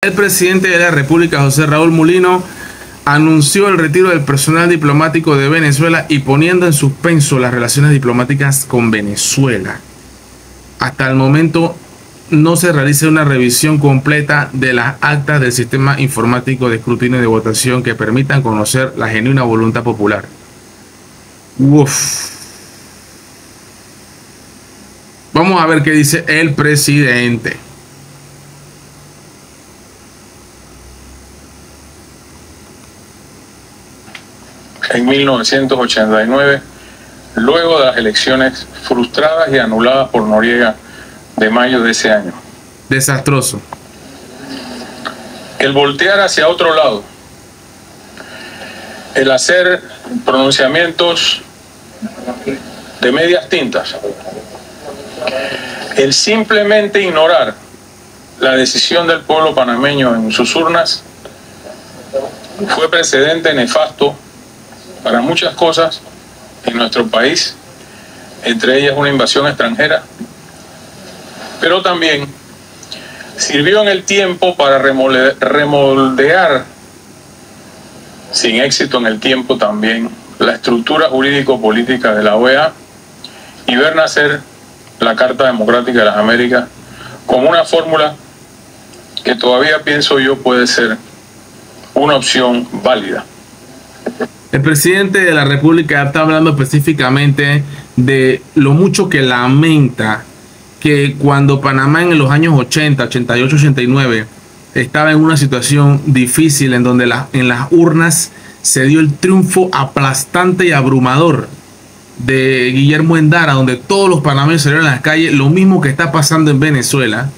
El presidente de la República, José Raúl Mulino, anunció el retiro del personal diplomático de Venezuela y poniendo en suspenso las relaciones diplomáticas con Venezuela. Hasta el momento no se realiza una revisión completa de las actas del sistema informático de escrutinio de votación que permitan conocer la genuina voluntad popular. Uf. Vamos a ver qué dice el presidente. En 1989, luego de las elecciones frustradas y anuladas por Noriega de mayo de ese año. Desastroso. El voltear hacia otro lado, el hacer pronunciamientos de medias tintas, el simplemente ignorar la decisión del pueblo panameño en sus urnas fue precedente nefasto para muchas cosas en nuestro país, entre ellas una invasión extranjera, pero también sirvió en el tiempo para remoldear, sin éxito en el tiempo también, la estructura jurídico-política de la OEA y ver nacer la Carta Democrática de las Américas como una fórmula que todavía pienso yo puede ser una opción válida. El presidente de la República está hablando específicamente de lo mucho que lamenta que cuando Panamá en los años 80, 88, 89 estaba en una situación difícil en donde en las urnas se dio el triunfo aplastante y abrumador de Guillermo Endara, donde todos los panameños salieron a las calles, lo mismo que está pasando en Venezuela,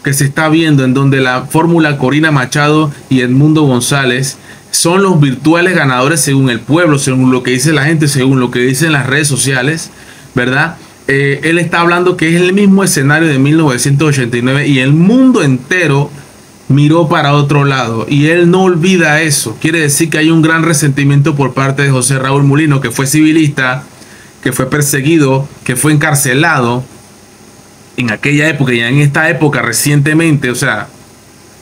que se está viendo en donde la fórmula Corina Machado y Edmundo González son los virtuales ganadores según el pueblo, según lo que dice la gente, según lo que dicen las redes sociales, ¿verdad? Él está hablando que es el mismo escenario de 1989 y el mundo entero miró para otro lado y él no olvida eso. Quiere decir que hay un gran resentimiento por parte de José Raúl Mulino, que fue civilista, que fue perseguido, que fue encarcelado en aquella época y en esta época recientemente, o sea,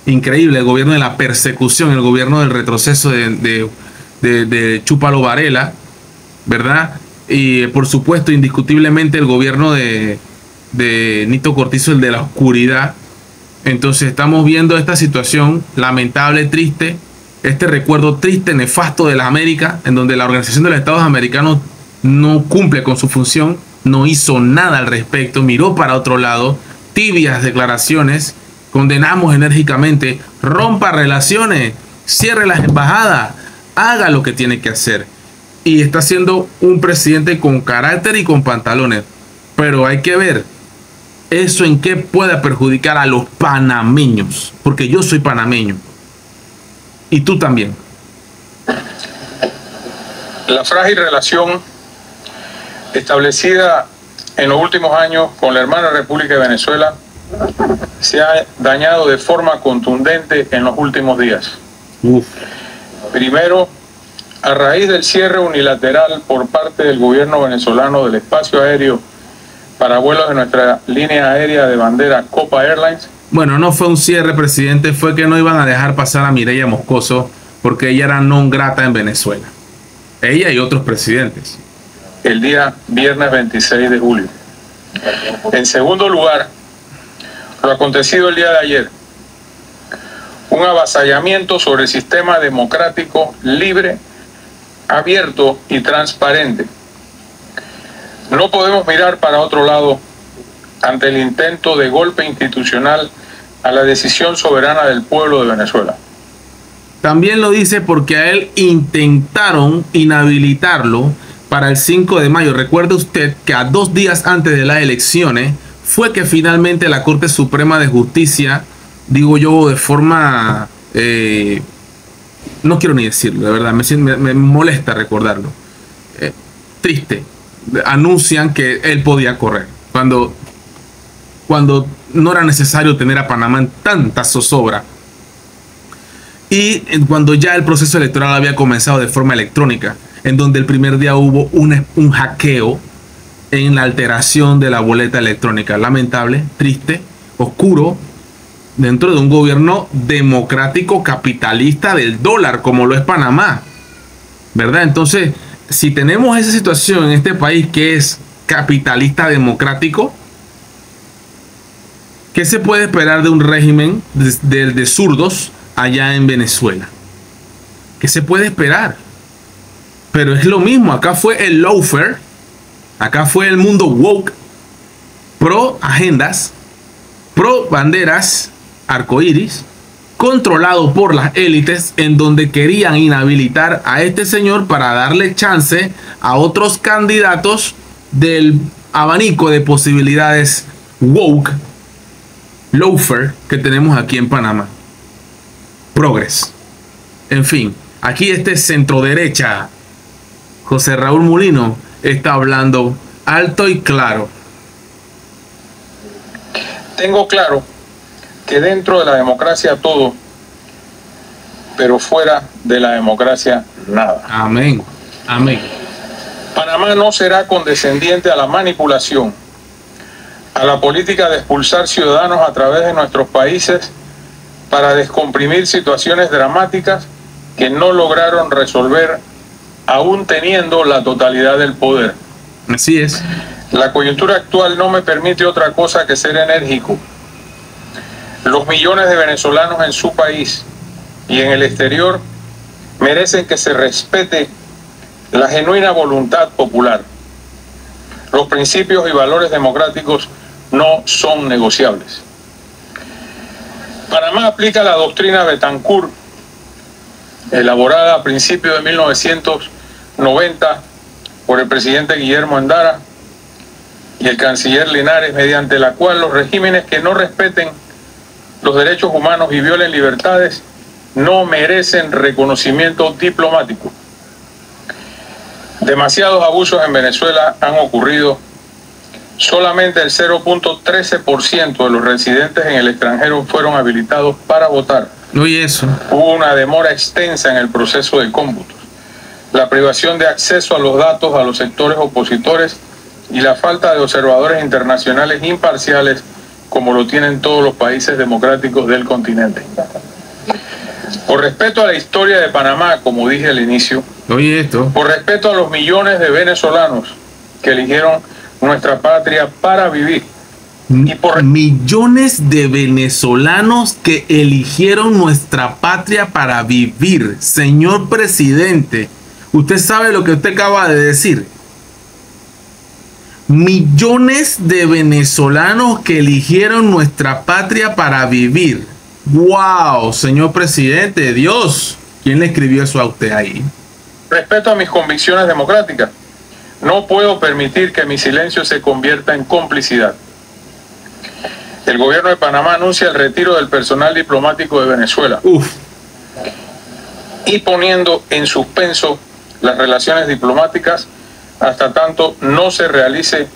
increíble, el gobierno de la persecución, el gobierno del retroceso de Chúpalo Varela, ¿verdad? Y por supuesto, indiscutiblemente el gobierno de Nito Cortizo, el de la oscuridad. Entonces estamos viendo esta situación lamentable, triste, este recuerdo triste, nefasto de la América, en donde la Organización de los Estados Americanos no cumple con su función, no hizo nada al respecto, miró para otro lado, tibias declaraciones. Condenamos enérgicamente, rompa relaciones, cierre las embajadas, haga lo que tiene que hacer. Y está siendo un presidente con carácter y con pantalones. Pero hay que ver eso en qué pueda perjudicar a los panameños. Porque yo soy panameño. Y tú también. La frágil relación establecida en los últimos años con la hermana República de Venezuela se ha dañado de forma contundente en los últimos días. Primero, a raíz del cierre unilateral por parte del gobierno venezolano del espacio aéreo para vuelos de nuestra línea aérea de bandera Copa Airlines. Bueno, no fue un cierre, presidente, fue que no iban a dejar pasar a Mireya Moscoso porque ella era non grata en Venezuela. Ella y otros presidentes. El día viernes 26 de julio. En segundo lugar, lo acontecido el día de ayer, un avasallamiento sobre el sistema democrático libre, abierto y transparente. No podemos mirar para otro lado ante el intento de golpe institucional a la decisión soberana del pueblo de Venezuela. También lo dice porque a él intentaron inhabilitarlo para el 5 de mayo. Recuerde usted que a 2 días antes de las elecciones fue que finalmente la Corte Suprema de Justicia, digo yo de forma, no quiero ni decirlo, de verdad, me molesta recordarlo, triste, anuncian que él podía correr, cuando no era necesario tener a Panamá en tanta zozobra, y cuando ya el proceso electoral había comenzado de forma electrónica, en donde el primer día hubo un hackeo en la alteración de la boleta electrónica. Lamentable, triste, oscuro, dentro de un gobierno democrático capitalista del dólar, como lo es Panamá, ¿verdad? Entonces, si tenemos esa situación en este país que es capitalista democrático, ¿qué se puede esperar de un régimen de zurdos allá en Venezuela? ¿Qué se puede esperar? Pero es lo mismo, acá fue el lawfare, acá fue el mundo woke, pro agendas, pro banderas arcoíris, controlado por las élites, en donde querían inhabilitar a este señor para darle chance a otros candidatos del abanico de posibilidades woke, lawfare que tenemos aquí en Panamá. Progres. En fin, aquí este centro derecha, José Raúl Mulino, está hablando alto y claro. Tengo claro que dentro de la democracia todo, pero fuera de la democracia nada. Amén. Amén. Panamá no será condescendiente a la manipulación, a la política de expulsar ciudadanos a través de nuestros países para descomprimir situaciones dramáticas que no lograron resolver aún teniendo la totalidad del poder. Así es. La coyuntura actual no me permite otra cosa que ser enérgico. Los millones de venezolanos en su país y en el exterior merecen que se respete la genuina voluntad popular. Los principios y valores democráticos no son negociables. Panamá aplica la doctrina Betancourt, elaborada a principios de 1990 por el presidente Guillermo Endara y el canciller Linares, mediante la cual los regímenes que no respeten los derechos humanos y violen libertades no merecen reconocimiento diplomático. Demasiados abusos en Venezuela han ocurrido. Solamente el 0.13% de los residentes en el extranjero fueron habilitados para votar. Oye, eso. Hubo una demora extensa en el proceso de cómputos, la privación de acceso a los datos a los sectores opositores y la falta de observadores internacionales imparciales como lo tienen todos los países democráticos del continente. Por respeto a la historia de Panamá, como dije al inicio, Oye, esto. por respeto a los millones de venezolanos que eligieron nuestra patria para vivir, y por millones de venezolanos que eligieron nuestra patria para vivir. Señor presidente, usted sabe lo que usted acaba de decir. Millones de venezolanos que eligieron nuestra patria para vivir. ¡Wow! Señor presidente, Dios, ¿quién le escribió eso a usted ahí? respeto a mis convicciones democráticas, no puedo permitir que mi silencio se convierta en complicidad. El gobierno de Panamá anuncia el retiro del personal diplomático de Venezuela. Y poniendo en suspenso las relaciones diplomáticas hasta tanto no se realice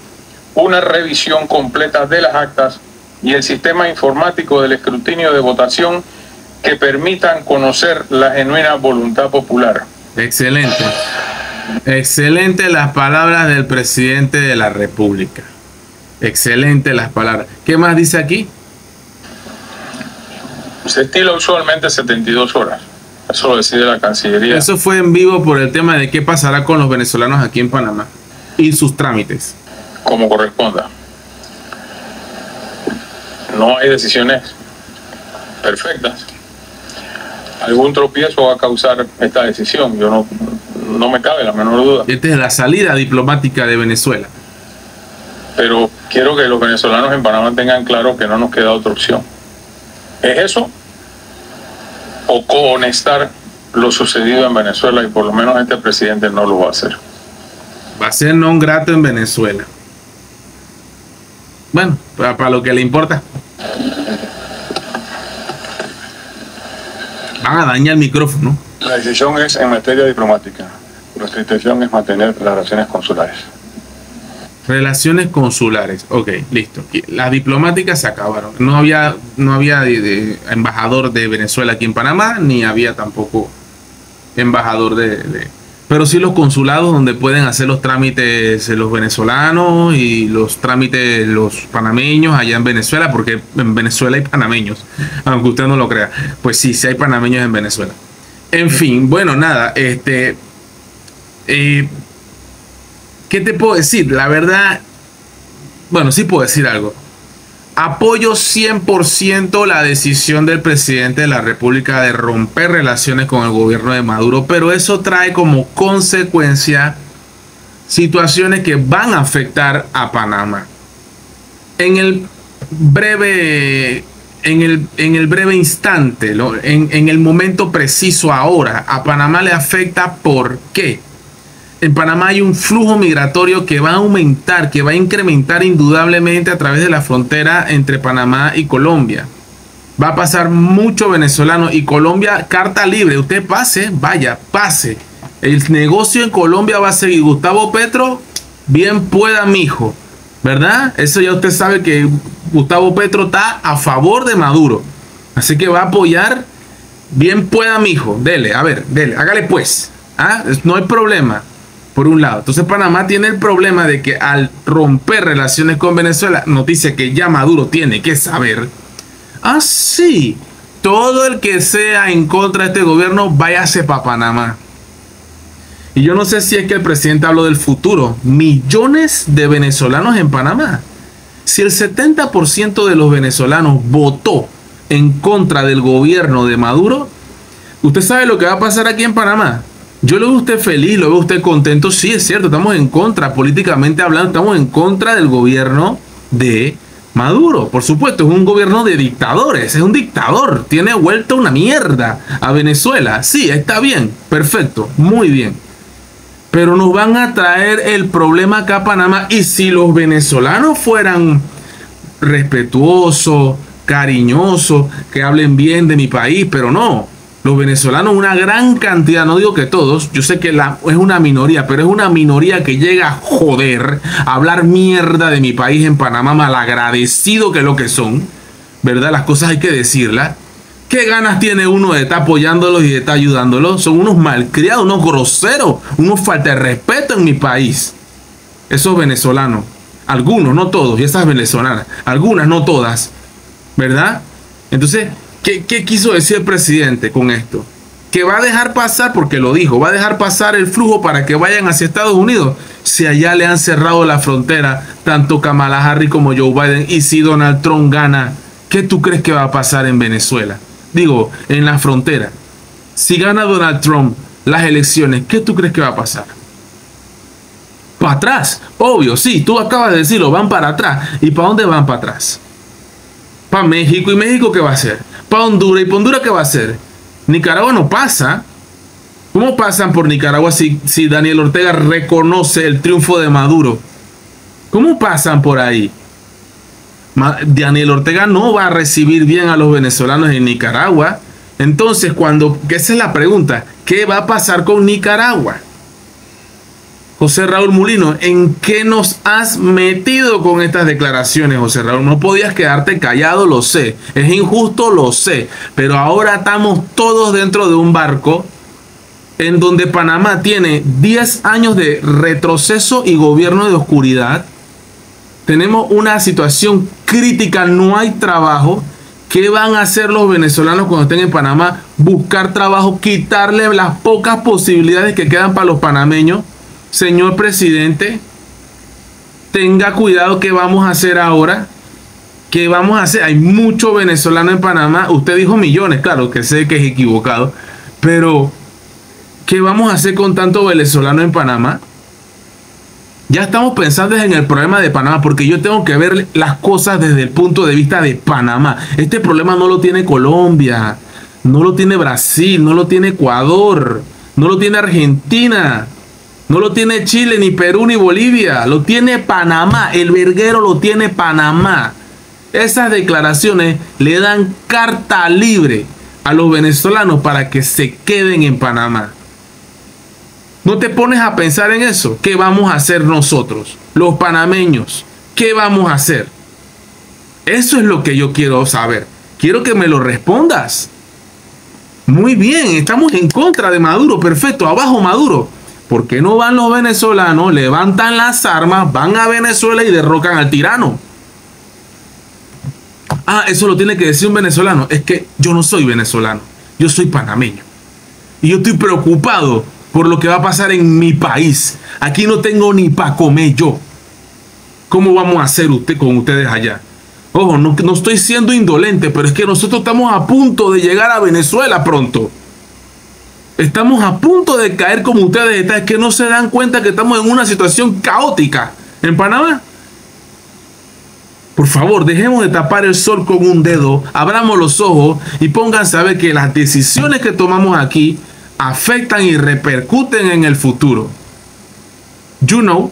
una revisión completa de las actas y el sistema informático del escrutinio de votación que permitan conocer la genuina voluntad popular. Excelente. Excelente las palabras del presidente de la República. Excelente las palabras. ¿Qué más dice aquí? Se estila usualmente 72 horas. Eso lo decide la Cancillería. Eso fue en vivo por el tema de qué pasará con los venezolanos aquí en Panamá y sus trámites. Como corresponda. No hay decisiones perfectas. Algún tropiezo va a causar esta decisión. Yo no me cabe la menor duda. Esta es la salida diplomática de Venezuela. Pero quiero que los venezolanos en Panamá tengan claro que no nos queda otra opción. ¿Es eso? O cohonestar lo sucedido en Venezuela, y por lo menos este presidente no lo va a hacer. Va a ser non grato en Venezuela. Bueno, para lo que le importa. Van a dañar el micrófono. La decisión es en materia diplomática. Nuestra intención es mantener las relaciones consulares. Relaciones consulares. Ok, listo. Las diplomáticas se acabaron. No había de embajador de Venezuela aquí en Panamá, ni había tampoco embajador de pero sí los consulados donde pueden hacer los trámites los venezolanos y los trámites los panameños allá en Venezuela, porque en Venezuela hay panameños, aunque usted no lo crea. Pues sí, sí hay panameños en Venezuela. En fin, bueno, nada, ¿qué te puedo decir? La verdad, bueno, sí puedo decir algo. Apoyo 100% la decisión del presidente de la República de romper relaciones con el gobierno de Maduro, pero eso trae como consecuencia situaciones que van a afectar a Panamá. En el breve instante, ¿no? en el momento preciso ahora, a Panamá le afecta. ¿Por qué? En Panamá hay un flujo migratorio que va a aumentar, que va a incrementar indudablemente a través de la frontera entre Panamá y Colombia. Va a pasar mucho venezolano y Colombia, carta libre. Usted pase, vaya, pase. El negocio en Colombia va a seguir. Gustavo Petro, bien pueda, mijo, ¿verdad? Eso ya usted sabe que Gustavo Petro está a favor de Maduro. Así que va a apoyar, bien pueda, mijo. Dele, a ver, dele, hágale pues. No hay problema. Por un lado. Entonces Panamá tiene el problema de que al romper relaciones con Venezuela, noticia que ya Maduro tiene que saber. Sí, todo el que sea en contra de este gobierno, váyase para Panamá. Y yo no sé si es que el presidente habló del futuro. Millones de venezolanos en Panamá. Si el 70% de los venezolanos votó en contra del gobierno de Maduro, ¿usted sabe lo que va a pasar aquí en Panamá? Yo lo veo a usted feliz, lo veo a usted contento. Sí, es cierto, estamos en contra, políticamente hablando, estamos en contra del gobierno de Maduro. Por supuesto, es un gobierno de dictadores, es un dictador, tiene vuelta una mierda a Venezuela. Sí, está bien, perfecto, muy bien. Pero nos van a traer el problema acá a Panamá. Y si los venezolanos fueran respetuosos, cariñosos, que hablen bien de mi país, pero no. Los venezolanos, una gran cantidad, no digo que todos, yo sé que es una minoría, pero es una minoría que llega a joder, a hablar mierda de mi país en Panamá, malagradecido que es lo que son, ¿verdad? Las cosas hay que decirlas. ¿Qué ganas tiene uno de estar apoyándolos y de estar ayudándolos? Son unos malcriados, unos groseros, unos falta de respeto en mi país. Esos venezolanos, algunos, no todos, y esas venezolanas, algunas, no todas, ¿verdad? Entonces, ¿qué quiso decir el presidente con esto? Que va a dejar pasar, porque lo dijo, va a dejar pasar el flujo para que vayan hacia Estados Unidos. Si allá le han cerrado la frontera, tanto Kamala Harris como Joe Biden, y si Donald Trump gana, ¿qué tú crees que va a pasar en Venezuela? Digo, en la frontera. Si gana Donald Trump las elecciones, ¿qué tú crees que va a pasar? Para atrás, obvio, sí, tú acabas de decirlo, van para atrás. ¿Y para dónde van para atrás? Para México. ¿Y México qué va a hacer? Para Honduras. ¿Y para Honduras qué va a hacer? Nicaragua no pasa. ¿Cómo pasan por Nicaragua si Daniel Ortega reconoce el triunfo de Maduro? ¿Cómo pasan por ahí? Daniel Ortega no va a recibir bien a los venezolanos en Nicaragua. Entonces, esa es la pregunta, ¿qué va a pasar con Nicaragua? José Raúl Mulino, ¿en qué nos has metido con estas declaraciones, José Raúl? No podías quedarte callado, lo sé. Es injusto, lo sé. Pero ahora estamos todos dentro de un barco en donde Panamá tiene 10 años de retroceso y gobierno de oscuridad. Tenemos una situación crítica, no hay trabajo. ¿Qué van a hacer los venezolanos cuando estén en Panamá? Buscar trabajo, quitarle las pocas posibilidades que quedan para los panameños. Señor presidente, tenga cuidado. ¿Qué vamos a hacer ahora? ¿Qué vamos a hacer? Hay muchos venezolanos en Panamá. Usted dijo millones, claro que sé que es equivocado. Pero, ¿qué vamos a hacer con tanto venezolano en Panamá? Ya estamos pensando en el problema de Panamá, porque yo tengo que ver las cosas desde el punto de vista de Panamá. Este problema no lo tiene Colombia, no lo tiene Brasil, no lo tiene Ecuador, no lo tiene Argentina, no lo tiene Chile, ni Perú, ni Bolivia. Lo tiene Panamá. El verguero lo tiene Panamá. Esas declaraciones le dan carta libre a los venezolanos para que se queden en Panamá. ¿No te pones a pensar en eso? ¿Qué vamos a hacer nosotros, los panameños? ¿Qué vamos a hacer? Eso es lo que yo quiero saber. Quiero que me lo respondas. Muy bien, estamos en contra de Maduro. Perfecto, abajo Maduro. ¿por qué no van los venezolanos, levantan las armas, van a Venezuela y derrocan al tirano? Ah, eso lo tiene que decir un venezolano. Es que yo no soy venezolano, yo soy panameño. Y yo estoy preocupado por lo que va a pasar en mi país. Aquí no tengo ni para comer yo. ¿Cómo vamos a hacer con ustedes allá? Ojo, no estoy siendo indolente, pero es que nosotros estamos a punto de llegar a Venezuela pronto. Estamos a punto de caer como ustedes están. Es que no se dan cuenta que estamos en una situación caótica en Panamá. Por favor, dejemos de tapar el sol con un dedo, abramos los ojos y pónganse a ver que las decisiones que tomamos aquí afectan y repercuten en el futuro. You know.